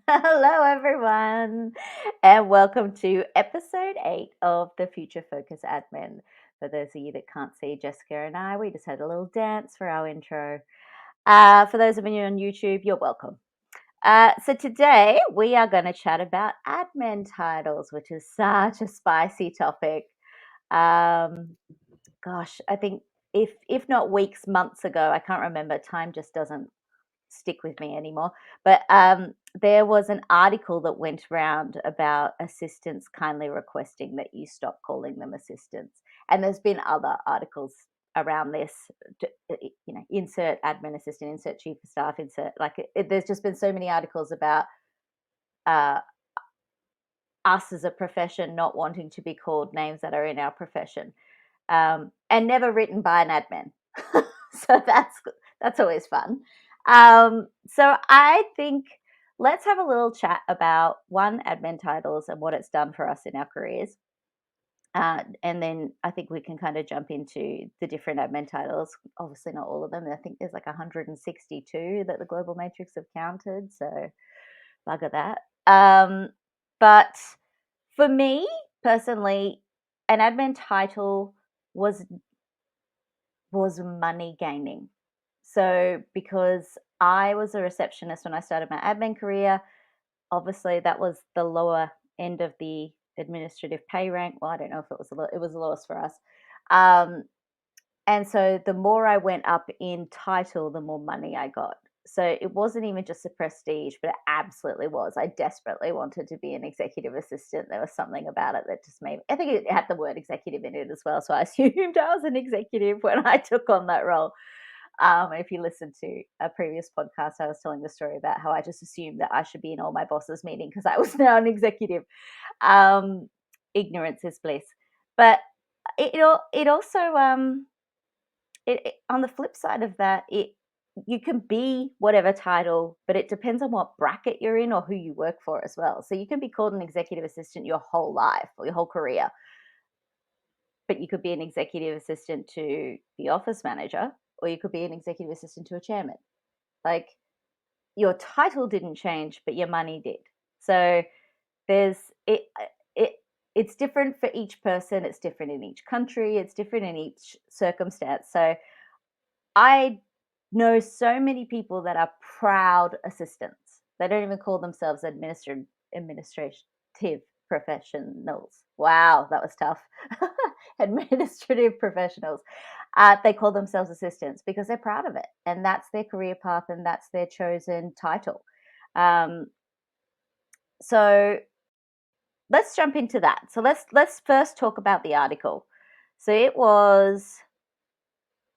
Hello, everyone, and welcome to episode 8 of the Future Focus Admin. For those of you that can't see, Jessica and I, we just had a little dance for our intro. For those of you on YouTube, you're welcome. So today we are going to chat about admin titles, which is such a spicy topic. Um, Gosh, I think if not weeks, months ago, I can't remember. Time just doesn't stick with me anymore. But there was an article that went around about assistants kindly requesting that you stop calling them assistants. And there's been other articles around this. Insert admin assistant, insert chief of staff, insert there's just been so many articles about uh, us as a profession not wanting to be called names that are in our profession, and never written by an admin. So that's always fun. So I think let's have a little chat about one, admin titles and what it's done for us in our careers. And then I think we can kind of jump into the different admin titles. Obviously, not all of them. I think there's like 162 that the Global Matrix have counted. So bugger that. But for me personally, an admin title was money gaining. So because I was a receptionist when I started my admin career, obviously that was the lower end of the administrative pay rank. Well, I don't know if it was it was the lowest for us. Um, and so the more I went up in title, the more money I got. So it wasn't even just a prestige, but it absolutely was. I desperately wanted to be an executive assistant. There was something about it that just made I think it had the word executive in it as well. So I assumed I was an executive when I took on that role. If you listen to a previous podcast, I was telling the story about how I just assumed that I should be in all my bosses' meeting because I was now an executive. Um, Ignorance is bliss. But it also on the flip side of that, you can be whatever title, but it depends on what bracket you're in or who you work for as well. So you can be called an executive assistant your whole life or your whole career, but you could be an executive assistant to the office manager, or you could be an executive assistant to a chairman. Like your title didn't change, but your money did. So there's it it's different for each person, it's different in each country, it's different in each circumstance. So I know so many people that are proud assistants. They don't even call themselves administrative professionals. Wow, that was tough. Administrative professionals. They call themselves assistants because they're proud of it, and that's their career path, and that's their chosen title. Um, so let's jump into that. So let's first talk about the article. So it was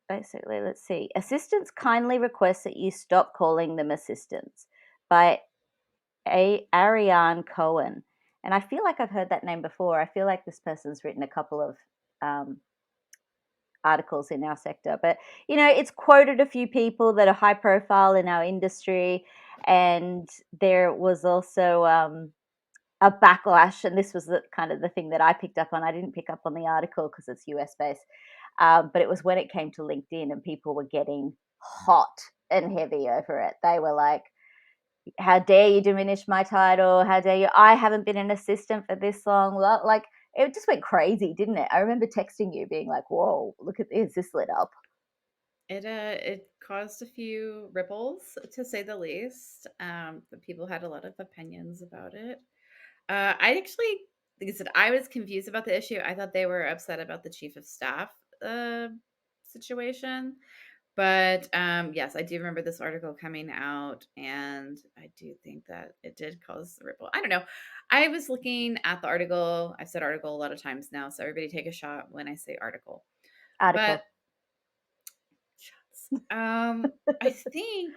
basically, let's see. Assistants kindly request that you stop calling them assistants by Ariane Cohen. And I feel like I've heard that name before. I feel like this person's written a couple of um, articles in our sector, but it's quoted a few people that are high profile in our industry. And there was also a backlash, and this was the kind of the thing that I picked up on. I didn't pick up on the article because it's US based, but it was when it came to LinkedIn and people were getting hot and heavy over it. They were like, how dare you diminish my title? How dare you? I haven't been an assistant for this long. Like, it just went crazy, didn't it? I remember texting you being like, whoa, look at this lit up. It caused a few ripples, to say the least. But people had a lot of opinions about it. I actually, like I said, I was confused about the issue. I thought they were upset about the chief of staff uh, situation. But yes, I do remember this article coming out, and I do think that it did cause a ripple. I don't know. I was looking at the article. I've said article a lot of times now, so everybody take a shot when I say article. But Article. I think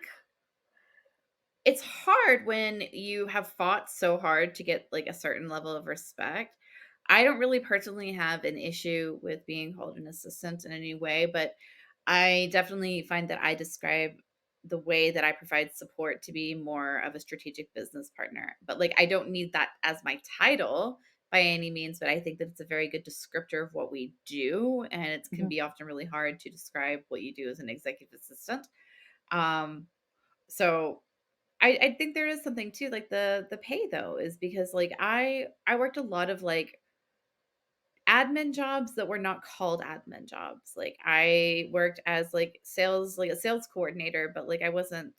it's hard when you have fought so hard to get like a certain level of respect. I don't really personally have an issue with being called an assistant in any way, but I definitely find that I describe the way that I provide support to be more of a strategic business partner. But like I don't need that as my title by any means, but I think that it's a very good descriptor of what we do, and it can Mhm. be often really hard to describe what you do as an executive assistant. Um so I think there is something too, like the pay though, is because like I worked a lot of like admin jobs that were not called admin jobs. Like I worked as like a sales coordinator, but like I wasn't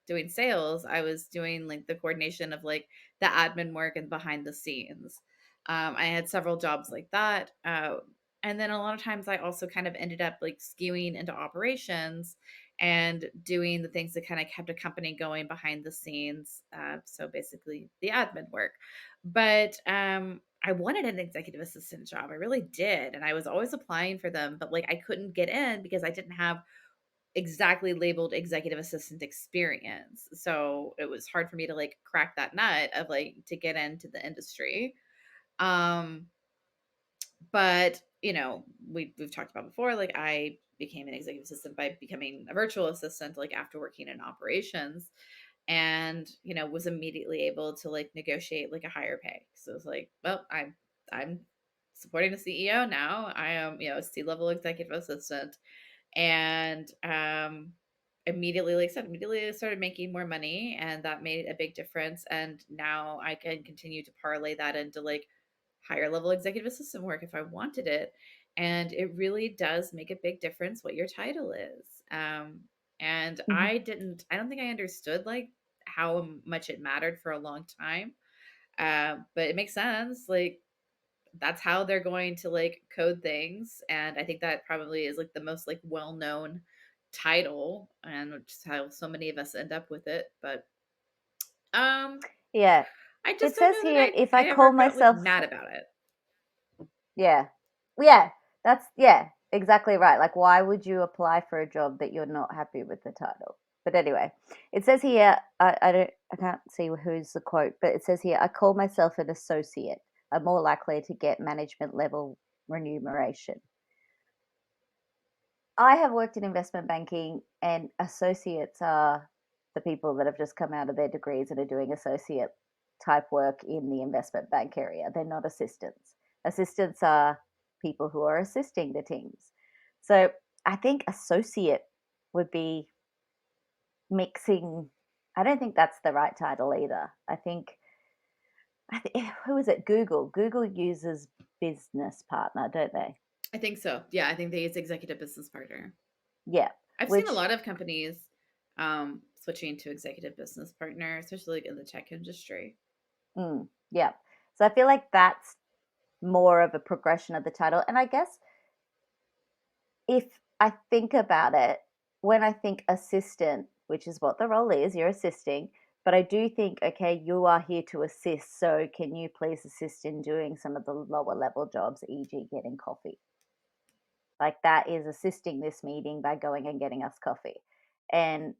doing sales. I was doing like the coordination of like the admin work and behind the scenes. I had several jobs like that. And then a lot of times I also kind of ended up like skewing into operations and doing the things that kind of kept a company going behind the scenes. So basically the admin work. But I wanted an executive assistant job. I really did. And I was always applying for them, but like I couldn't get in because I didn't have exactly labeled executive assistant experience. So it was hard for me to like crack that nut of like to get into the industry. Um, but we've talked about before, like I became an executive assistant by becoming a virtual assistant, like after working in operations and was immediately able to like negotiate like a higher pay. So it's like, well, I'm supporting the CEO now. I am a C-level executive assistant, and immediately like I said, immediately started making more money, and that made a big difference. And now I can continue to parlay that into like higher level executive assistant work if I wanted it. And it really does make a big difference what your title is. And Mhm. I don't think I understood like how much it mattered for a long time. But it makes sense. Like that's how they're going to like code things. And I think that probably is like the most like well known title, and which is how so many of us end up with it. But um Yeah. I It just don't says know that here, if I I call ever got like myself, mad about it. yeah. Yeah. Yeah, exactly right. Like, why would you apply for a job that you're not happy with the title? But anyway, it says here, I can't see who's the quote, but it says here, I call myself an associate. I'm more likely to get management level remuneration. I have worked in investment banking, and associates are the people that have just come out of their degrees and are doing associate type work in the investment bank area. They're not assistants. Assistants are people who are assisting the teams. So I think associate would be mixing. I don't think that's the right title either. Who is it? Google. Google uses business partner, don't they? I think so. Yeah, I think they use executive business partner. Yeah. I've seen a Which lot of companies switching to executive business partner, especially like in the tech industry. yeah. So I feel like that's more of a progression of the title. And I guess if I think about it, when I think assistant, which is what the role is, you're assisting, but I do think, okay, you are here to assist. So can you please assist in doing some of the lower level jobs, e.g., getting coffee? Like that is assisting this meeting by going and getting us coffee. And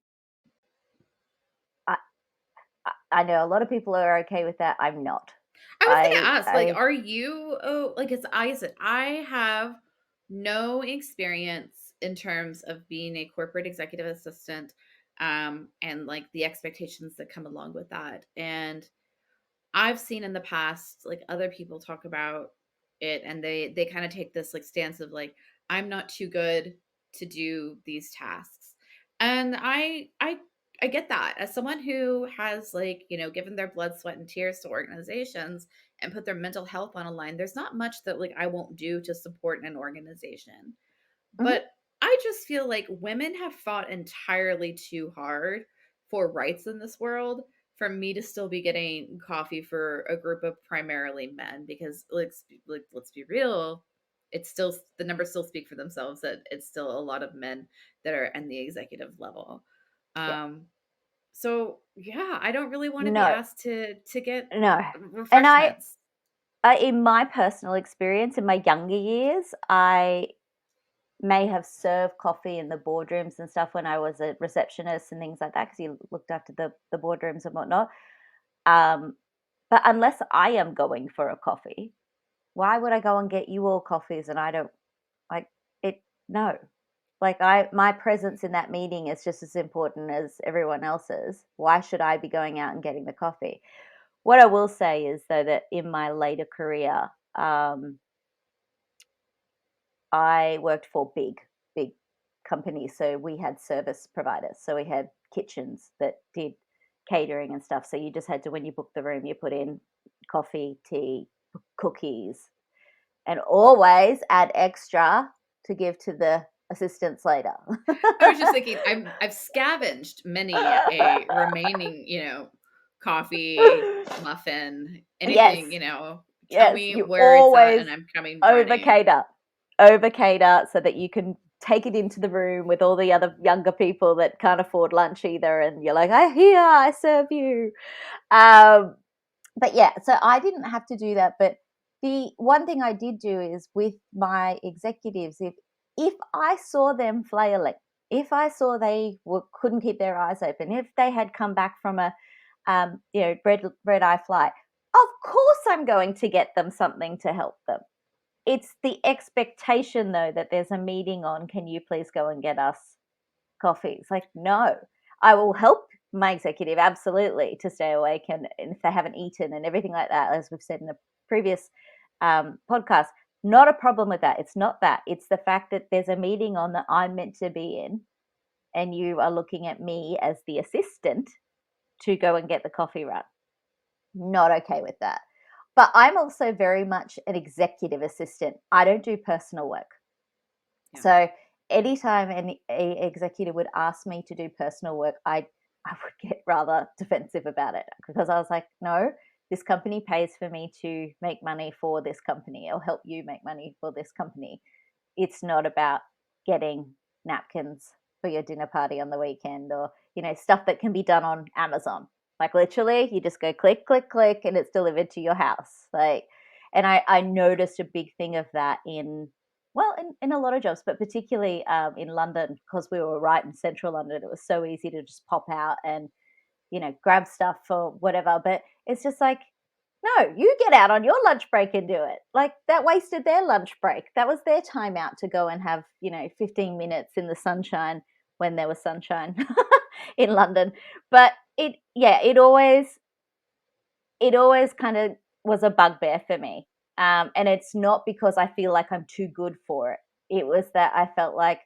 I, I know a lot of people are okay with that. I'm not. I was gonna ask, like, I are you like it's I said, I have no experience in terms of being a corporate executive assistant, and like the expectations that come along with that. And I've seen in the past, like other people talk about it, and they kind of take this like stance of like, I'm not too good to do these tasks. And I get that as someone who has like, given their blood, sweat, and tears to organizations and put their mental health on a line. There's not much that like I won't do to support an organization. mhm, But I just feel like women have fought entirely too hard for rights in this world for me to still be getting coffee for a group of primarily men, because let's be real, it's still the numbers still speak for themselves, that it's still a lot of men that are in the executive level. yeah, Um so yeah, I don't really want to be no, asked to get no. And refreshments. in my personal experience, in my younger years, I may have served coffee in the boardrooms and stuff when I was a receptionist and things like that, because you looked after the boardrooms and whatnot. Um, but unless I am going for a coffee, why would I go and get you all coffees and I don't like it? No. Like my presence in that meeting is just as important as everyone else's. Why should I be going out and getting the coffee? What I will say is though that in my later career, I worked for big companies. So we had service providers. So we had kitchens that did. catering and stuff. So you just had to, when you book the room, you put in coffee, tea, cookies, and always add extra to give to the assistants later. I was just thinking, I've scavenged many a remaining, coffee, muffin, Yes, anything, tell yes, me you where it's at always and I'm coming over running. cater, over cater so that you can take it into the room with all the other younger people that can't afford lunch either. And you're like, I here, I serve you. Um, but yeah, so I didn't have to do that. But the one thing I did do is with my executives, if I saw them flailing, if I saw couldn't keep their eyes open, if they had come back from a red eye flight, of course I'm going to get them something to help them. It's the expectation though that there's a meeting on. Can you please go and get us coffee? It's like, no, I will help my executive absolutely to stay awake and if they haven't eaten and everything like that, as we've said in the previous podcast, not a problem with that. It's not that. It's the fact that there's a meeting on that I'm meant to be in, and you are looking at me as the assistant to go and get the coffee run. Not okay with that. But I'm also very much an executive assistant. I don't do personal work. Yeah. So anytime a executive would ask me to do personal work, I would get rather defensive about it because I was like, no, this company pays for me to make money for this company or help you make money for this company. It's not about getting napkins for your dinner party on the weekend or, stuff that can be done on Amazon. Like literally, you just go click, click, click, and it's delivered to your house. Like, and I noticed a big thing of that in a lot of jobs, but particularly in London, because we were right in central London. It was so easy to just pop out and, grab stuff for whatever. But it's just like, no, you get out on your lunch break and do it. Like that wasted their lunch break. That was their time out to go and have, 15 minutes in the sunshine when there was sunshine in London. But it always kind of was a bugbear for me. And it's not because I feel like I'm too good for it. It was that I felt like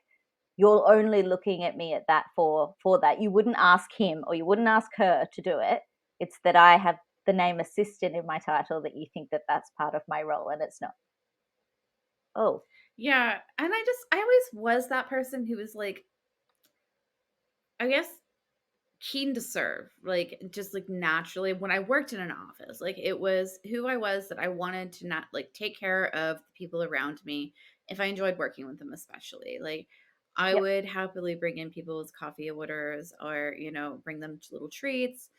you're only looking at me at that for that. You wouldn't ask him or you wouldn't ask her to do it. It's that I have the name assistant in my title that you think that that's part of my role, and it's not. Oh, Yeah, and I always was that person who was like, I guess, keen to serve, like, just, like, naturally when I worked in an office, like, it was who I was, that I wanted to not like, take care of the people around me if I enjoyed working with them especially, like, I yep, would happily bring in people's coffee orders or, bring them little treats,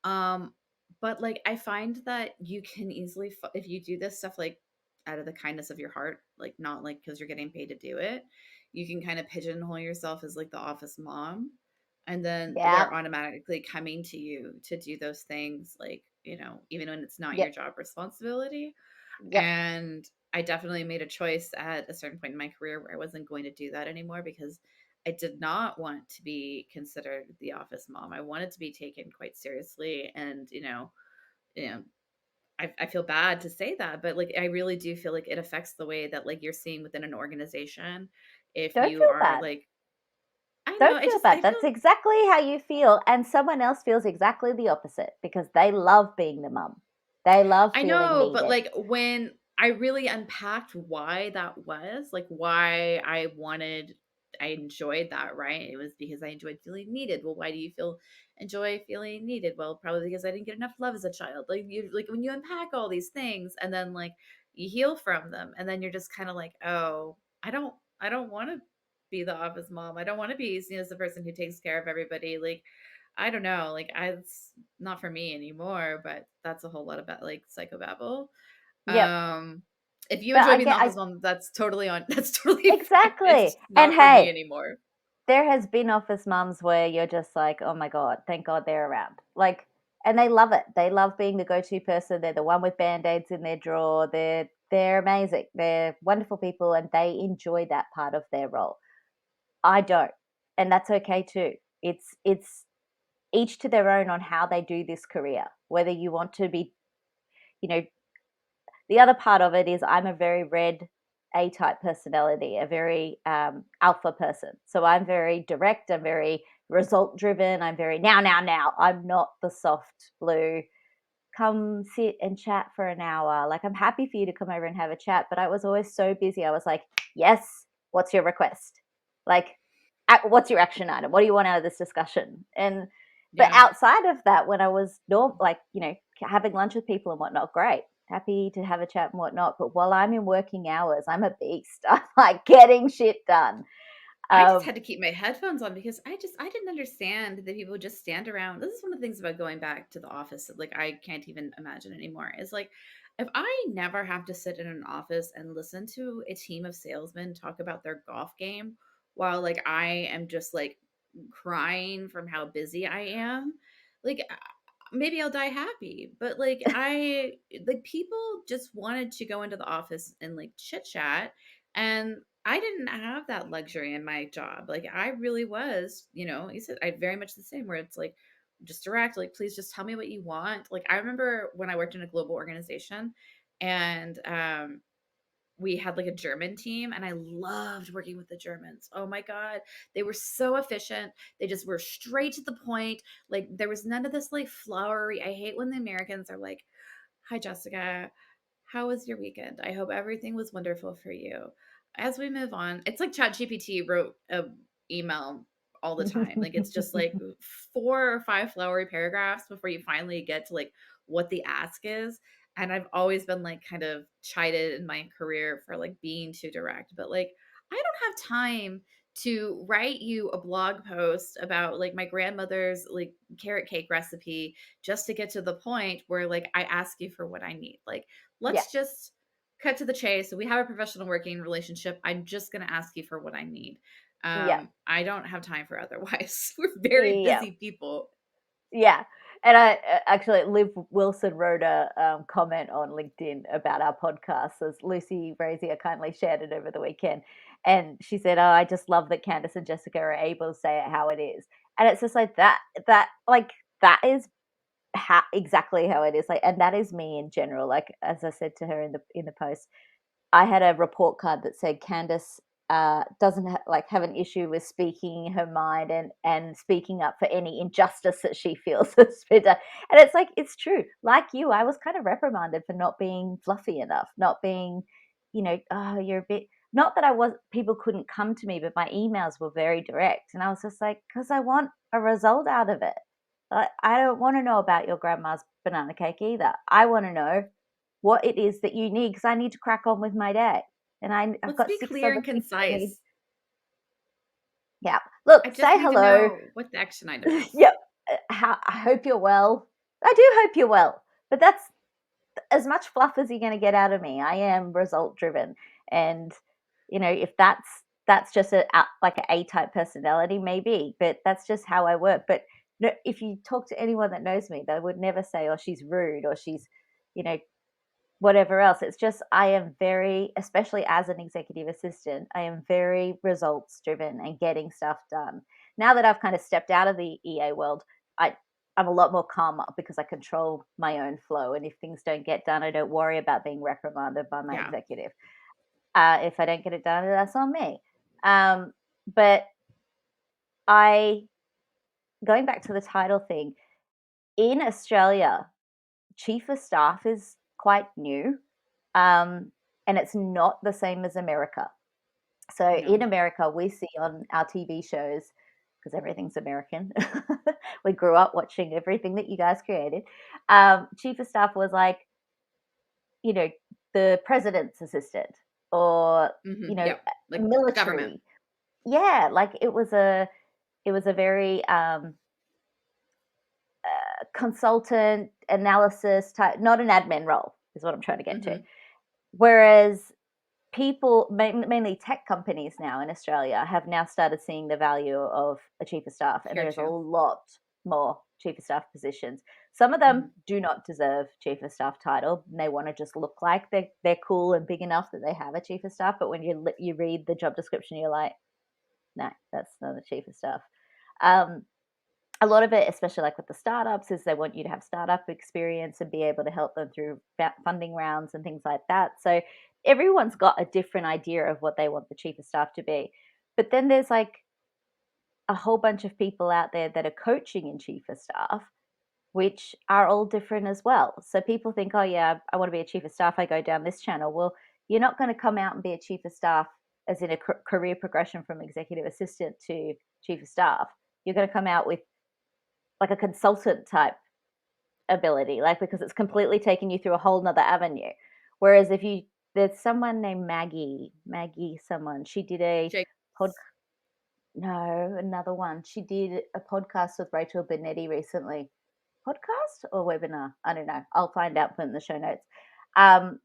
um, but, like, I find that you can easily if you do this stuff, like, out of the kindness of your heart, like, not, like, because 'cause you're getting paid to do it, you can kinda pigeonhole yourself as, like, the office mom, and then yep, they're automatically coming to you to do those things, like, even when it's not your yep, job responsibility, yep. and I definitely made a choice at a certain point in my career where I wasn't going to do that anymore because I did not want to be considered the office mom. I wanted to be taken quite seriously, and you know, I feel bad to say that, but like I really do feel like it affects the way that like you're seeing within an organization. If Don't you feel are bad. like, I know, Don't feel I bad. feel. That's exactly how you feel, and someone else feels exactly the opposite because they love being the mum. They love I feeling know, but needed. like when I really unpacked why that was, like why I enjoyed that, right? It was because I enjoyed feeling needed. Well, why do you enjoy feeling needed? Well, probably because I didn't get enough love as a child. Like when you unpack all these things and then like you heal from them and then you're just kind of like, "Oh, I don't want to be the office mom. I don't want to be seen as the person who takes care of everybody." Like I don't know, like, it's not for me anymore, but that's a whole lot about, like, psychobabble. Yep. If you But enjoy I being the get office I mom, that's totally on that's totally fine. exactly. It's And not for me hey, anymore. there has been office mums where you're just like, "Oh my god, thank God they're around." Like, and they love it. They love being the go-to person. They're the one with band-aids in their drawer. They're amazing. They're wonderful people and they enjoy that part of their role. I don't. And that's okay too. It's each to their own on how they do this career. Whether you want to be, you know, the other part of it is I'm a very red A type personality, a very alpha person. So I'm very direct. I'm very result driven. I'm very now. I'm not the soft blue, come sit and chat for an hour. Like, I'm happy for you to come over and have a chat, but I was always so busy. I was like, yes, what's your request? Like, what's your action item? What do you want out of this discussion? And but Yeah. outside of that, when I was like, having lunch with people and whatnot, great, happy to have a chat and whatnot. But while I'm in working hours, I'm a beast. I'm like getting shit done. I just Um, had to keep my headphones on because I didn't understand that people would just stand around. This is one of the things about going back to the office that like I can't even imagine anymore. Is like if I never have to sit in an office and listen to a team of salesmen talk about their golf game while like I am just like crying from how busy I am, like maybe I'll die happy. But like like people just wanted to go into the office and like chit chat, and I didn't have that luxury in my job. Like I really was, you said I very much the same where it's like just direct, like please just tell me what you want. Like I remember when I worked in a global organization and we had like a German team and I loved working with the Germans. Oh my God. They were so efficient. They just were straight to the point. Like there was none of this like flowery. I hate when the Americans are like, "Hi, Jessica. How was your weekend? I hope everything was wonderful for you." As we move on, it's like ChatGPT wrote a email all the time. Like it's just like 4 or 5 flowery paragraphs before you finally get to like what the ask is. And I've always been like kind of chided in my career for like being too direct, but like I don't have time to write you a blog post about like my grandmother's like carrot cake recipe just to get to the point where like I ask you for what I need. Like yeah, let's just cut to the chase. So we have a professional working relationship. I'm just going to ask you for what I need. yeah, I don't have time for otherwise. We're very yeah. busy people. Yeah. And I actually, Liv Wilson wrote a comment on LinkedIn about our podcast, as Lucy Brazier kindly shared it over the weekend. And she said, "Oh, I just love that Candace and Jessica are able to say it how it is." And it's just like that is exactly how it is. Like, and that is me in general. Like, as I said to her in the post, I had a report card that said Candace doesn't have an issue with speaking her mind and speaking up for any injustice that she feels has been done. And it's like it's true. Like you, I was kind of reprimanded for not being fluffy enough, not being, oh, you're a bit. Not that I was people couldn't come to me, but my emails were very direct, and I was just like, because I want a result out of it. I don't want to know about your grandma's banana cake either. I want to know what it is that you need because I need to crack on with my day. And I've Let's got be six clear other and things I need. concise. Yeah. Look, I just say need to hello. know what the action item is. Yep. I hope you're well. I do hope you're well. But that's as much fluff as you're going to get out of me. I am result driven. And, if that's just like an A type personality, maybe, but that's just how I work. But if you talk to anyone that knows me, they would never say, oh, she's rude or she's, you know, whatever else. It's just I am very, especially as an executive assistant, I am very results driven and getting stuff done. Now that I've kind of stepped out of the EA world, I I'm a lot more calmer because I control my own flow. And if things don't get done, I don't worry about being reprimanded by my Yeah. executive. If I don't get it done, that's on me. But I going back to the title thing in Australia, chief of staff is quite new, um, and it's not the same as America. So in No. America, we see on our TV shows because everything's American. We grew up watching everything that you guys created. Chief of staff was like, you know, the president's assistant or Yep. Like government. military. Yeah, like it was a very consultant analysis type, not an admin role, is what I'm trying to get to. Hmm. Whereas people, mainly tech companies now in Australia, have now started seeing the value of a chief of staff, and Here there's a too. lot more chief of staff positions. Some of them Hmm. do not deserve chief of staff title. And they want to just look like they're cool and big enough that they have a chief of staff. But when you read the job description, you're like, no, that's not a chief of staff. Um, a lot of it, especially like with the startups, is they want you to have startup experience and be able to help them through funding rounds and things like that. So everyone's got a different idea of what they want the chief of staff to be. But then there's like a whole bunch of people out there that are coaching in chief of staff, which are all different as well. So people think, oh, yeah, I want to be a chief of staff. I go down this channel. Well, you're not going to come out and be a chief of staff as in a career progression from executive assistant to chief of staff. You're going to come out with like a consultant type ability, like because it's completely taken you through a whole nother avenue. Whereas if you, there's someone named Maggie, someone, she did a Jake. pod, no, another one. She did a podcast with Rachel Benetti recently. Podcast or webinar? I don't know. I'll find out, put in the show notes. Um,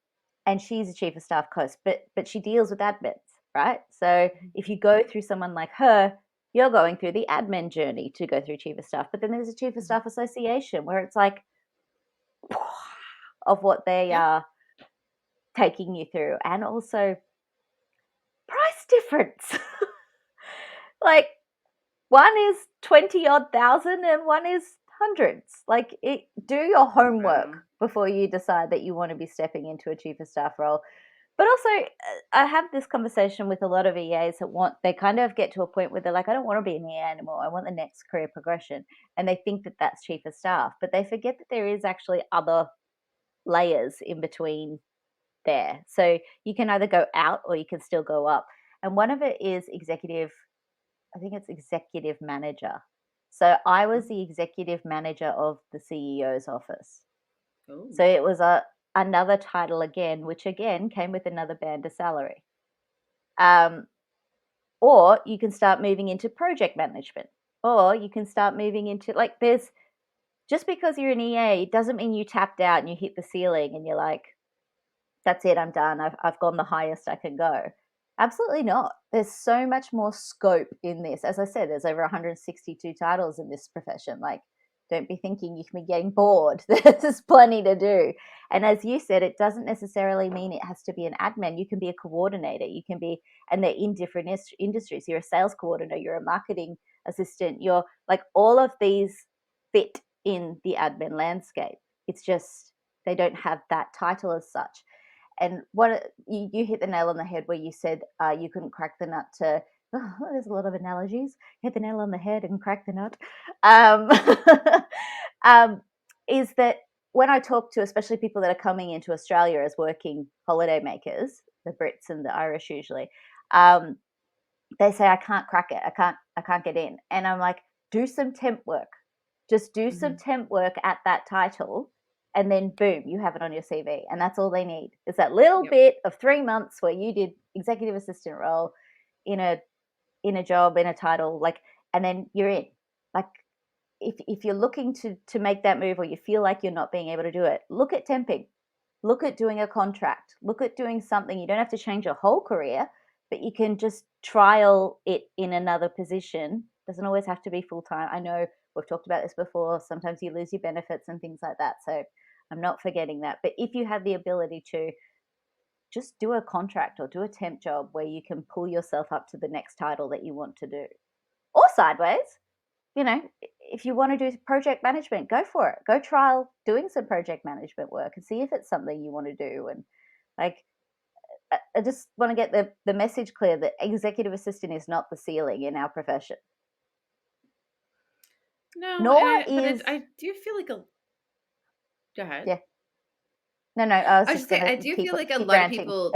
and she's a chief of staff coach, but she deals with admins, right? So if you go through someone like her, you're going through the admin journey to go through chief of staff. But then there's a chief of staff association where it's like of what they Yeah. are taking you through, and also price difference. Like one is 20 odd thousand and one is hundreds. Like it, do your homework Wow. before you decide that you want to be stepping into a chief of staff role. But also, I have this conversation with a lot of EAs that want, they kind of get to a point where they're like, I don't want to be an EA anymore. I want the next career progression. And they think that that's chief of staff, but they forget that there is actually other layers in between there. So you can either go out or you can still go up. And one of it is executive, I think it's executive manager. So I was the executive manager of the CEO's office. Oh. So it was another title again, which again came with another band of salary. Um, or you can start moving into project management, or you can start moving into like there's just because you're an EA doesn't mean you tapped out and you hit the ceiling and you're like, that's it, I'm done. I've gone the highest I can go. Absolutely not. There's so much more scope in this. As I said, there's over 162 titles in this profession. Like, don't be thinking you can be getting bored. There's plenty to do. And as you said, it doesn't necessarily mean it has to be an admin. You can be a coordinator. You can be, and they're in different industries. You're a sales coordinator, you're a marketing assistant, you're like all of these fit in the admin landscape. It's just they don't have that title as such. And what you hit the nail on the head where you said you couldn't crack the nut to. Oh, there's a lot of analogies. Hit the nail on the head and crack the nut. Um, is that when I talk to, especially people that are coming into Australia as working holiday makers, the Brits and the Irish usually, um, they say I can't crack it. I can't get in. And I'm like, do some temp work. Just do some Mhm. temp work at that title and then boom, you have it on your CV. And that's all they need. Is that little Yep. bit of 3 months where you did executive assistant role in a job, in a title, like, and then you're in. Like if you're looking to make that move or you feel like you're not being able to do it, look at temping. Look at doing a contract. Look at doing something. You don't have to change your whole career, but you can just trial it in another position. Doesn't always have to be full time. I know we've talked about this before. Sometimes you lose your benefits and things like that. So I'm not forgetting that. But if you have the ability to just do a contract or do a temp job where you can pull yourself up to the next title that you want to do, or sideways, you know, if you want to do project management, go for it. Go trial doing some project management work and see if it's something you want to do. And like, I just want to get the message clear that executive assistant is not the ceiling in our profession, No, nor and is, I do feel like a go ahead. yeah, no, no, I was I was just just saying, gonna I do keep feel like a keep lot of ranting. people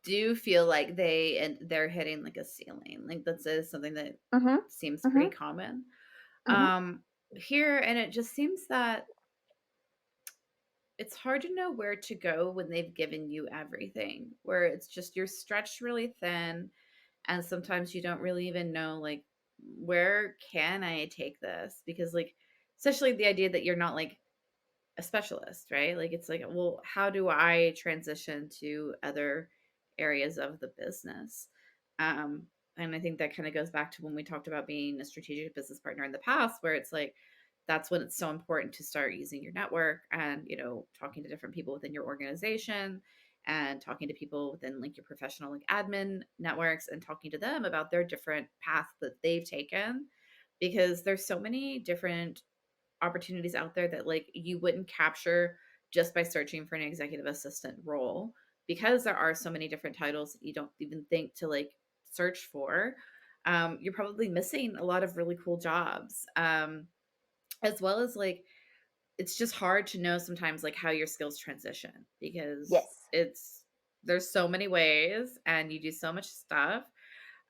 do feel like they're hitting like a ceiling. Like that's something that Mhm, seems pretty mhm, common mhm. here, and it just seems that it's hard to know where to go when they've given you everything. Where it's just you're stretched really thin, and sometimes you don't really even know like where can I take this because like especially the idea that you're not like a specialist, right? Like it's like, well, how do I transition to other areas of the business? Um, and I think that kind of goes back to when we talked about being a strategic business partner in the past, where it's like that's when it's so important to start using your network and talking to different people within your organization and talking to people within like your professional like admin networks and talking to them about their different paths that they've taken because there's so many different opportunities out there that like you wouldn't capture just by searching for an executive assistant role because there are so many different titles that you don't even think to like search for. you're probably missing a lot of really cool jobs. As well as like it's just hard to know sometimes like how your skills transition because Yes. there's so many ways and you do so much stuff.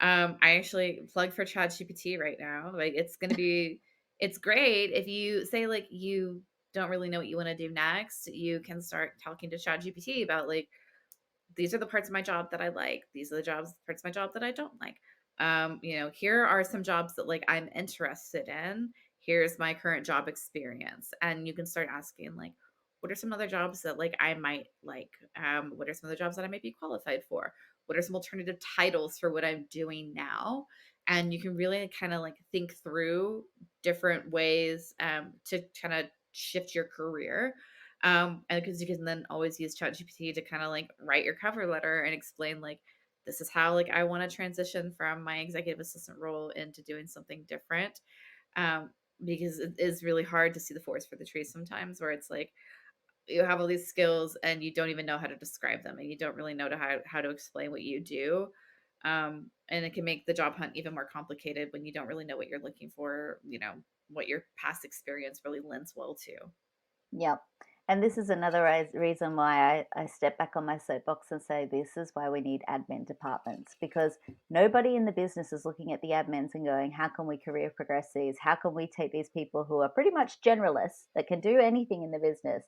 I actually plug for ChatGPT right now. Like it's great if you say like you don't really know what you want to do next. You can start talking to ChatGPT about like these are the parts of my job that I like. These are the parts of my job that I don't like. Here are some jobs that like I'm interested in. Here's my current job experience. And you can start asking like, what are some other jobs that like I might like? What are some other jobs that I might be qualified for? What are some alternative titles for what I'm doing now? And you can really kind of like think through different ways to kind of shift your career, and because you can then always use ChatGPT to kind of like write your cover letter and explain like this is how like I want to transition from my executive assistant role into doing something different. Um, because it is really hard to see the forest for the trees sometimes, where it's like you have all these skills and you don't even know how to describe them, and you don't really know how to explain what you do. And it can make the job hunt even more complicated when you don't really know what you're looking for. What your past experience really lends well to. Yep. And this is another reason why I step back on my soapbox and say this is why we need admin departments, because nobody in the business is looking at the admins and going, how can we career progress these? How can we take these people who are pretty much generalists that can do anything in the business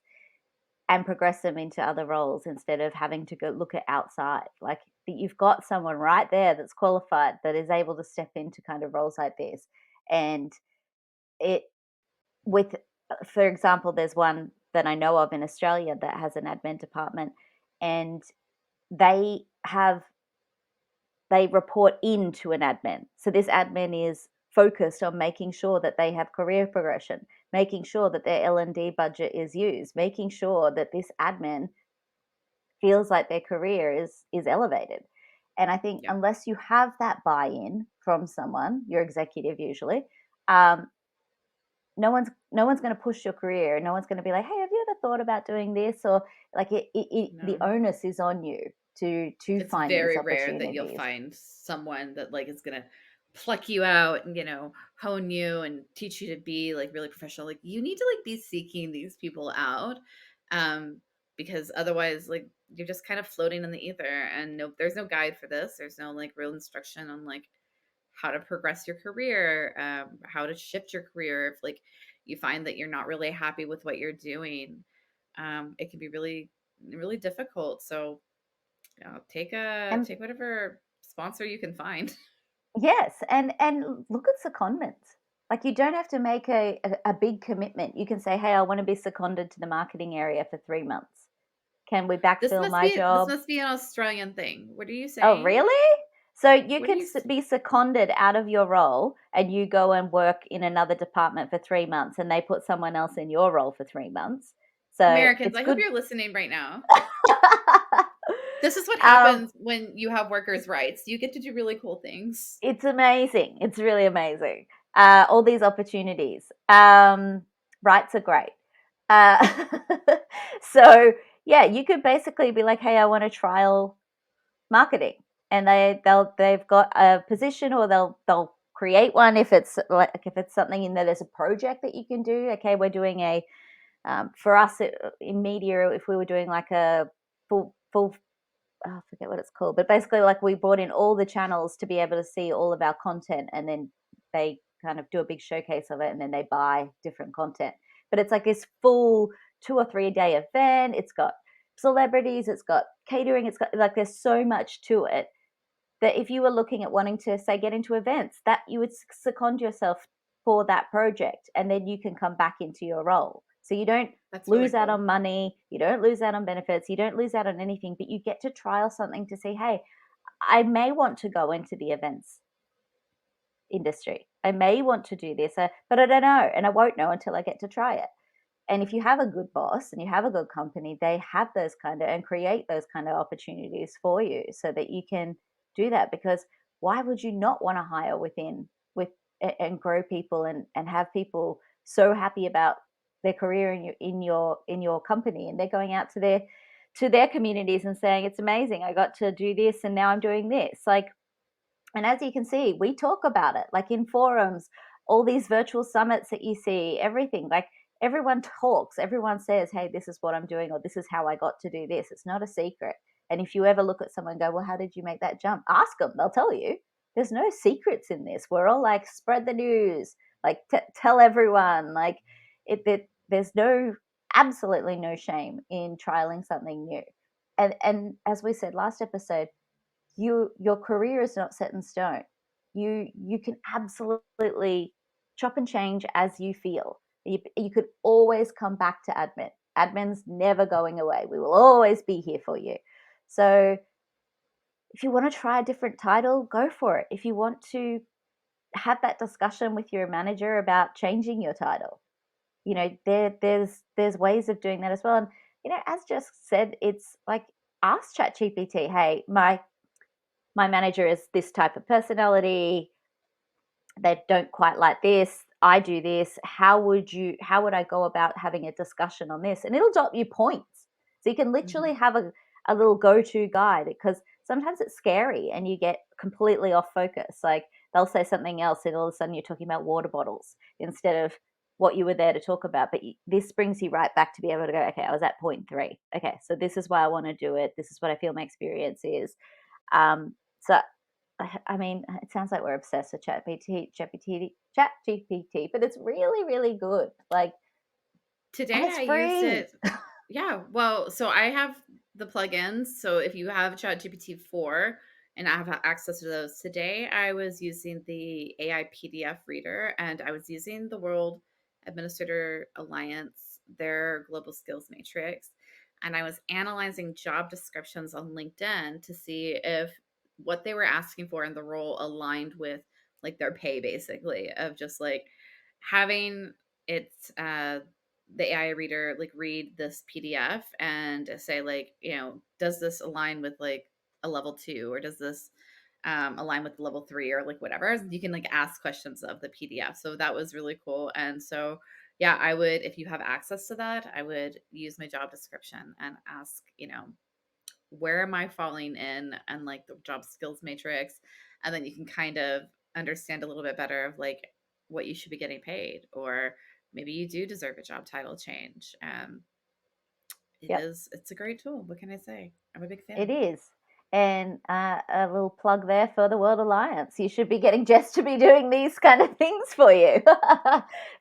and progress them into other roles instead of having to go look at outside? Like you've got someone right there that's qualified that is able to step into kind of roles like this. And it with for example, there's one that I know of in Australia that has an admin department, and they have they report into an admin. So this admin is focused on making sure that they have career progression, making sure that their L&D budget is used, making sure that this admin feels like their career is elevated. And I think Yeah. unless you have that buy-in from someone, your executive usually, um, no one's going to push your career. No one's going to be like, hey, have you ever thought about doing this? Or like the No. onus is on you to It's find these very rare that you'll opportunities. find someone that like is gonna pluck you out and hone you and teach you to be like really professional. Like you need to like be seeking these people out, um, because otherwise like you're just kind of floating in the ether and no, there's no guide for this. There's no like real instruction on like how to progress your career, how to shift your career if like you find that you're not really happy with what you're doing. It can be really really difficult. So And take whatever sponsor you can find. yes, and look at secondments. Like you don't have to make a big commitment. You can say, hey, I want to be seconded to the marketing area for 3 months. Can we backfill my This job? must be an Australian thing. What are you Oh, saying? really? So you What are could you be seconded out of your role and you go and work in another department for 3 months and they put someone else in your role for 3 months. So Americans, it's I hope good. you're listening right now. This is what um, happens when you have workers' rights. You get to do really cool things. it's amazing. It's really amazing. All these opportunities. Rights are great. Uh, so yeah, you could basically be like, hey, I want to trial marketing, and they've got a position, or they'll create one if it's like if it's something in there. There's a project that you can do. Okay, we're doing a for us in media, if we were doing like a full I forget what it's called, but basically like we brought in all the channels to be able to see all of our content, and then they kind of do a big showcase of it, and then they buy different content. But it's like this full 2 or 3 day event. It's got celebrities, it's got catering, it's got like there's so much to it that if you were looking at wanting to say get into events, that you would second yourself for that project, and then you can come back into your role. So you don't That's really lose out cool. on money, you don't lose out on benefits, you don't lose out on anything, but you get to trial something to say, hey, I may want to go into the events industry. I may want to do this, but I don't know, and I won't know until I get to try it. And if you have a good boss and you have a good company, they have those kind of and create those kind of opportunities for you so that you can do that. Because why would you not want to hire within with and grow people and have people so happy about their career in your company, and they're going out to their communities and saying it's amazing, I got to do this and now I'm doing this. Like And as you can see, we talk about it, like in forums, all these virtual summits that you see, everything. Like everyone talks, everyone says, hey, this is what I'm doing, or this is how I got to do this. It's not a secret. And if you ever look at someone and go, well, how did you make that jump? Ask them, they'll tell you. There's no secrets in this. We're all like, spread the news, like tell everyone. Like there's no, absolutely no shame in trialing something new. And as we said last episode, your career is not set in stone. You can absolutely chop and change as you feel. You could always come back to admin. Admin's never going away. We will always be here for you. So if you want to try a different title, go for it. If you want to have that discussion with your manager about changing your title, there's ways of doing that as well. And as Jess said, it's like, ask ChatGPT, hey, my manager is this type of personality. They don't quite like this. I do this. How would I go about having a discussion on this? And it'll drop you points. So you can Mhm. literally have a little go-to guide, because sometimes it's scary and you get completely off focus. Like they'll say something else and all of a sudden you're talking about water bottles instead of what you were there to talk about. But this brings you right back to be able to go, okay, I was at point 3. Okay, so this is why I want to do it. This is what I feel my experience is. So I mean, it sounds like we're obsessed with ChatGPT, but it's really, really good. Like, and Today it's I used free. it. Yeah, well, so I have the plugins. So if you have ChatGPT 4 and I have access to those, today I was using the AI PDF reader and I was using the World Administrator Alliance, their global skills matrix. And I was analyzing job descriptions on LinkedIn to see if what they were asking for in the role aligned with like their pay, basically, of just like having it the AI reader like read this PDF and say like, does this align with like a level 2, or does this align with level 3, or like whatever. You can like ask questions of the PDF. So that was really cool. And so yeah, I would, if you have access to that, I would use my job description and ask, where am I falling in and like the job skills matrix. And then you can kind of understand a little bit better of like what you should be getting paid, or maybe you do deserve a job title change. Yep, It's a great tool. What can I say? I'm a big it fan. is. And a little plug there for the World Alliance. You should be getting Jess to be doing these kind of things for you,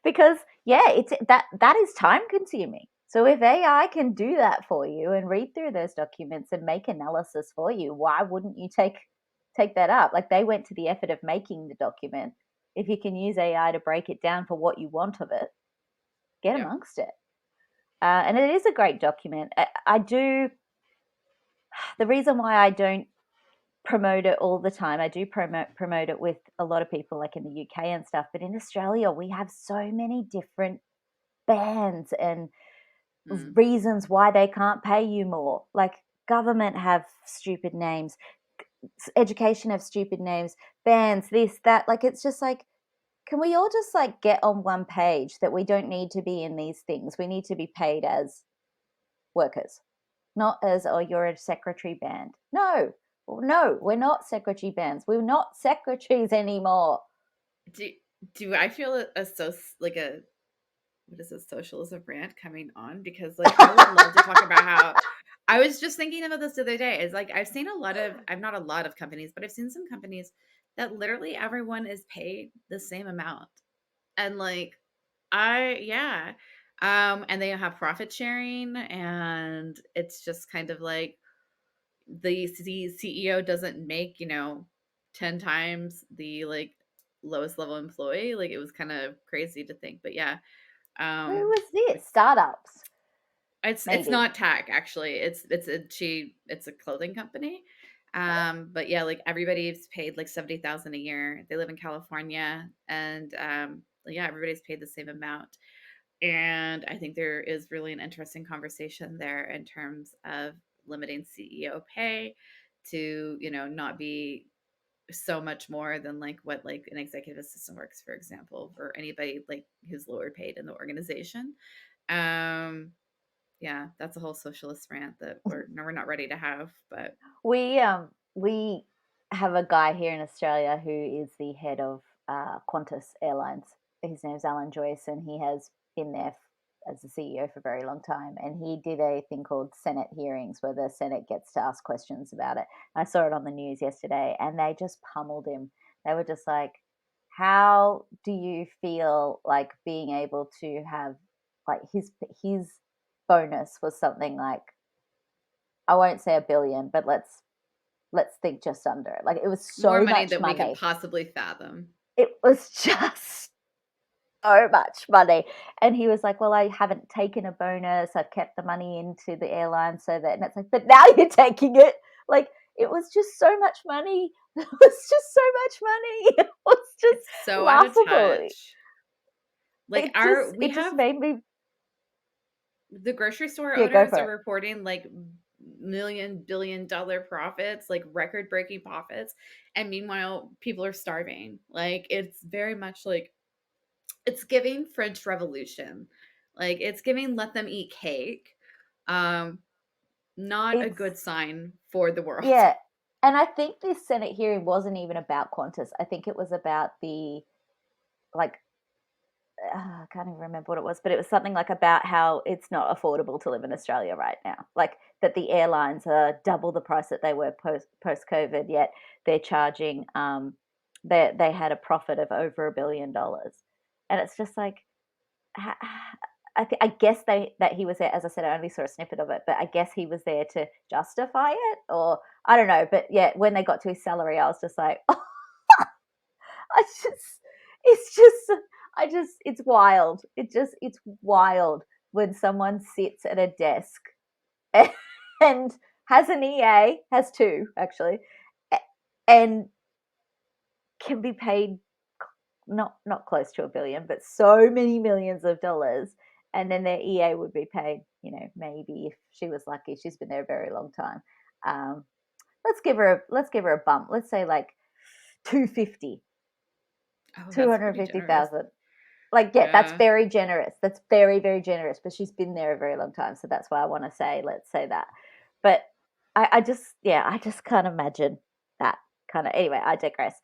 because yeah, it's that is time consuming. So if AI can do that for you and read through those documents and make analysis for you, why wouldn't you take that up? Like they went to the effort of making the document. If you can use AI to break it down for what you want of it, get Yep. amongst it. And it is a great document. I do. The reason why I don't promote it all the time, I do promote it with a lot of people, like in the UK and stuff. But in Australia, we have so many different bans and Mm. reasons why they can't pay you more. Like government have stupid names, education have stupid names, bans, this, that. Like it's just like, can we all just like get on one page that we don't need to be in these things? We need to be paid as workers, not as, oh, you're a secretary band. No, no, we're not secretary bands. We're not secretaries anymore. Do do I feel like a what is this socialism rant coming on? Because like I would love to talk about how I was just thinking about this the other day. It's like I've seen I've not a lot of companies, but I've seen some companies that literally everyone is paid the same amount. And like yeah. And they have profit sharing, and it's just kind of like the CEO doesn't make, 10 times the like lowest level employee. Like it was kind of crazy to think. But yeah, Who um was this? Startups, it's maybe. not tech actually. It's a clothing company. But yeah, like everybody's paid like 70,000 a year. They live in California, and yeah, everybody's paid the same amount. And I think there is really an interesting conversation there in terms of limiting CEO pay to, not be so much more than like what like an executive assistant works, for example, or anybody like who's lower paid in the organization. Um, yeah, that's a whole socialist rant that we're not ready to have, but We have a guy here in Australia who is the head of Qantas Airlines. His name's Alan Joyce, and he has been there as the CEO for a very long time. And he did a thing called Senate hearings where the Senate gets to ask questions about it. I saw it on the news yesterday, and they just pummeled him. They were just like, "How do you feel like being able to have like his bonus was something like, I won't say a billion, but let's think just under it. Like, it was More so money much than we could money. possibly fathom. It was just so much money. And he was like, "Well, I haven't taken a bonus. I've kept the money into the airline so that," and it's like, "But now you're taking it." Like, it was just so much money. It was just so much money. It was just It's so out of laughable. touch. Like our we It just have made me. the grocery store Yeah, go owners for are it. reporting like million billion dollar profits, like record breaking profits, and meanwhile people are starving. Like it's very much like it's giving French Revolution. Like it's giving let them eat cake. Um Not a It's good sign for the world. Yeah, and I think this Senate hearing wasn't even about Qantas. I think it was about like, I can't even remember what it was, but it was something like about how it's not affordable to live in Australia right now. Like that the airlines are double the price that they were post COVID, yet they're charging. They had a profit of over $1 billion, and it's just like, I guess that he was there. As I said, I only saw a snippet of it, but I guess he was there to justify it, or I don't know. But yeah, when they got to his salary, I was just like, oh, I just, it's just, it's wild. It's wild when someone sits at a desk and, and has an EA, has two actually, and can be paid not close to a billion, but so many millions of dollars. And then their EA would be paid, maybe if she was lucky, she's been there a very long time. Um, let's give her a bump. Let's say like 250, Oh, two that's hundred pretty fifty generous. thousand. Like, yeah, that's Yeah. very generous. That's very, very generous. But she's been there a very long time. So that's why I want to say, let's say that. But I just can't imagine that kind of. Anyway, I digress.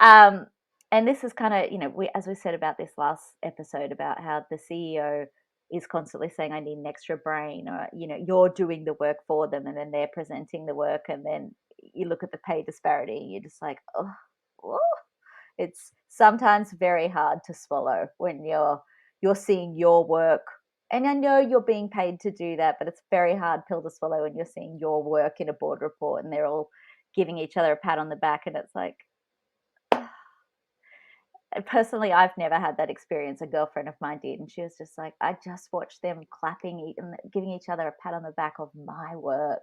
Um, and this is kind of, as we said about this last episode about how the CEO is constantly saying, I need an extra brain, or, you're doing the work for them, and then they're presenting the work. And then you look at the pay disparity, and you're just like, oh, it's sometimes very hard to swallow when you're seeing your work. And I know you're being paid to do that, but it's a very hard pill to swallow when you're seeing your work in a board report and they're all giving each other a pat on the back, and it's like, personally, I've never had that experience. A girlfriend of mine did, and she was just like, I just watched them clapping and giving each other a pat on the back of my work.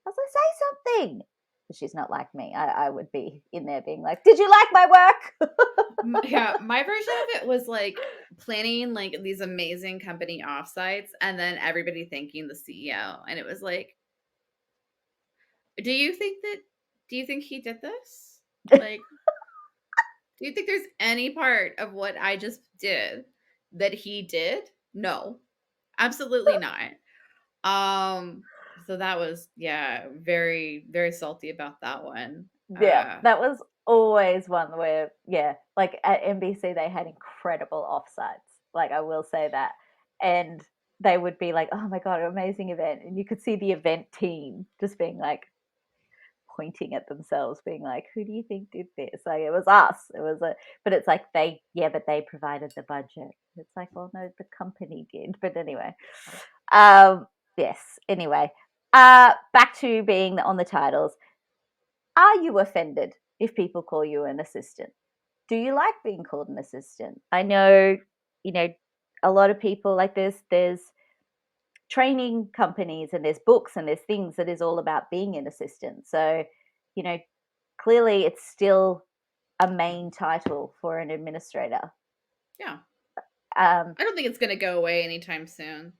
I was like, say something. But she's not like me. I would be in there being like, did you like my work? Yeah, my version of it was like planning like these amazing company offsites and then everybody thanking the CEO. And it was like, do you think that do you think he did this? Like, do you think there's any part of what I just did that he did? No. Absolutely not. Um so that was yeah, very very salty about that one. Yeah, that was always one where, yeah, like at NBC, they had incredible offsites. Like, I will say that. And they would be like, oh my God, amazing event. And you could see the event team just being like, pointing at themselves, being like, who do you think did this? Like, it was us. But it's like, but they provided the budget. It's like, well, no, the company did. But anyway, um, yes, anyway, back to being on the titles. Are you offended if people call you an assistant? Do you like being called an assistant? I know, you know, a lot of people like there's training companies and there's books and there's things that is all about being an assistant. So, you know, clearly it's still a main title for an administrator. Yeah. Um, I don't think it's going to go away anytime soon.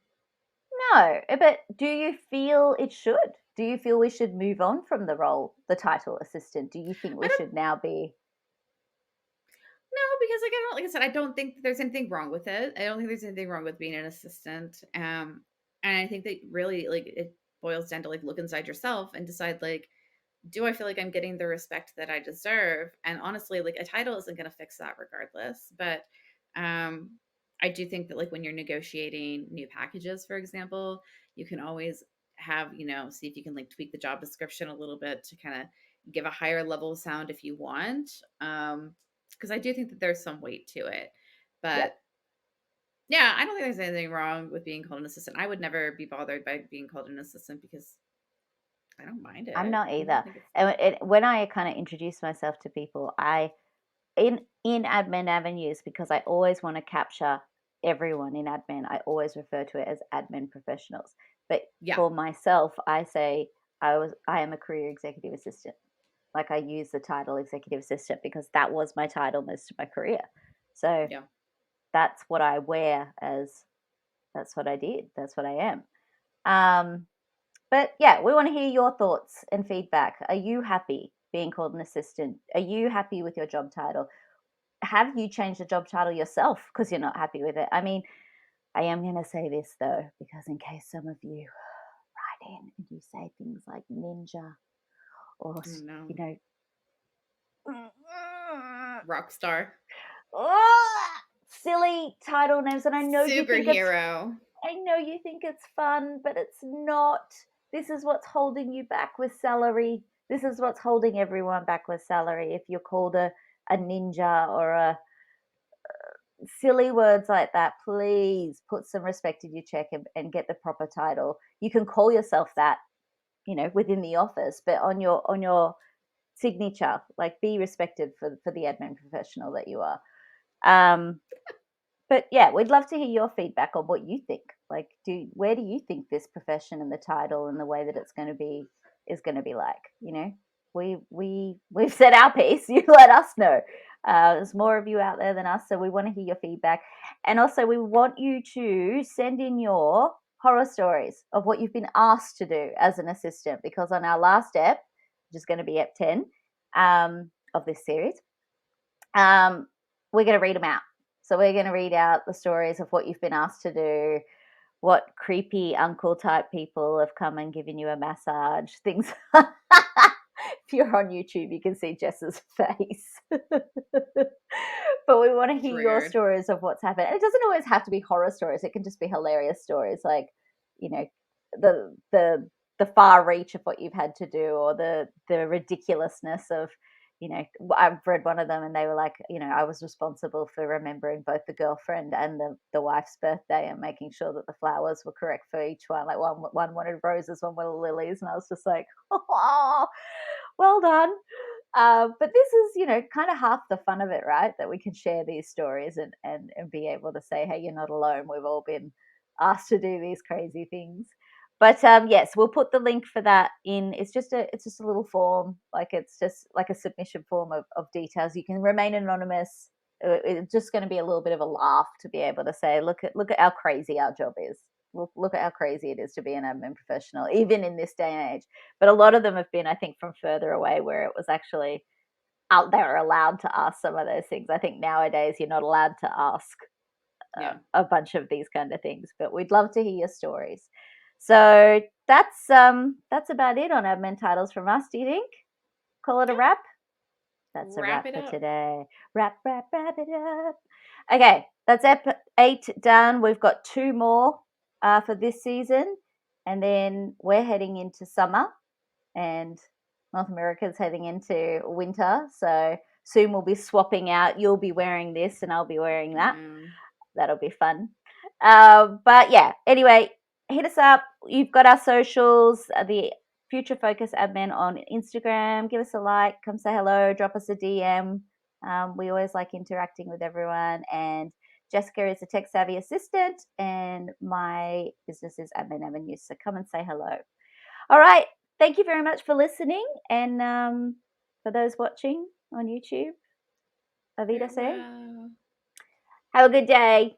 no, but do you feel it should? Do you feel we should move on from the role, the title assistant? Do you think I we don't should now be? know because like I said, I don't think that there's anything wrong with it. I don't think there's anything wrong with being an assistant. And I think that really like it boils down to like look inside yourself and decide like do I feel like I'm getting the respect that I deserve? And honestly, like a title isn't going to fix that regardless. But um, I do think that like when you're negotiating new packages, for example, you can always have, see if you can like tweak the job description a little bit to kind of give a higher level of sound if you want. Because I do think that there's some weight to it. Yep. But yeah, I don't think there's anything wrong with being called an assistant. I would never be bothered by being called an assistant because I don't mind I'm it. not I don't either. think it's And when I kind of introduce myself to people, I in admin avenues, because I always want to capture everyone in admin, I always refer to it as admin professionals. But yeah, for myself, I say I am a career executive assistant. Like I use the title executive assistant because that was my title most of my career. So yeah. that's what I wear as that's what I did. That's what I am. Um, but yeah, we want to hear your thoughts and feedback. Are you happy being called an assistant? Are you happy with your job title? Have you changed the job title yourself because you're not happy with it? I mean, I am going to say this though, because in case some of you write in and you say things like ninja or, Oh no. you know, Rockstar. silly title names, and Superhero. I know you think it's fun, but it's not. This is what's holding you back with salary. This is what's holding everyone back with salary. If you're called a ninja or a silly words like that, please put some respect in your check and get the proper title. You can call yourself that, within the office, but on your signature, like be respected for the admin professional that you are. Um, but yeah, we'd love to hear your feedback on what you think. Like, where do you think this profession and the title and the way that it's going to be is going to be like? We've said our piece. You let us know. There's more of you out there than us, so we want to hear your feedback, and also we want you to send in your horror stories of what you've been asked to do as an assistant. Because on our last ep, which is going to be ep 10 of this series, we're going to read them out. So we're going to read out the stories of what you've been asked to do, what creepy uncle type people have come and given you a massage, things. If you're on YouTube, you can see Jess's face. But we want to hear your Triggered. stories of what's happened. And it doesn't always have to be horror stories. It can just be hilarious stories, like, you know, the the the far reach of what you've had to do, or the ridiculousness of, I've read one of them and they were like, I was responsible for remembering both the girlfriend and the wife's birthday and making sure that the flowers were correct for each one. Like one wanted roses, one wanted lilies, and I was just like, oh, well done. But this is, kind of half the fun of it, right? That we can share these stories and be able to say, hey, you're not alone. We've all been asked to do these crazy things. But yes, we'll put the link for that in. It's just a little form, like it's just like a submission form of details. You can remain anonymous. It's just going to be a little bit of a laugh to be able to say, look at how crazy our job is. Look at how crazy it is to be an admin professional, even in this day and age. But a lot of them have been, I think, from further away where it was actually out there allowed to ask some of those things. I think nowadays you're not allowed to ask Yeah. a bunch of these kind of things, but we'd love to hear your stories. So that's about it on admin titles from us. Do you think? Call it a wrap? That's a Wrap wrap it for up. today. Wrap it up. Okay, that's ep 8 done. We've got 2 more for this season, and then we're heading into summer, and North America's heading into winter. So soon we'll be swapping out. You'll be wearing this, and I'll be wearing that. Yeah. That'll be fun. But yeah, anyway, hit us up. You've got our socials, the Future Focus Admin on Instagram. Give us a like, come say hello, drop us a DM. We always like interacting with everyone. And Jessica is a tech savvy assistant, and my business is Admin Avenues. So come and say hello. All right. Thank you very much for listening. And for those watching on YouTube, Avita say, Farewell. have a good day.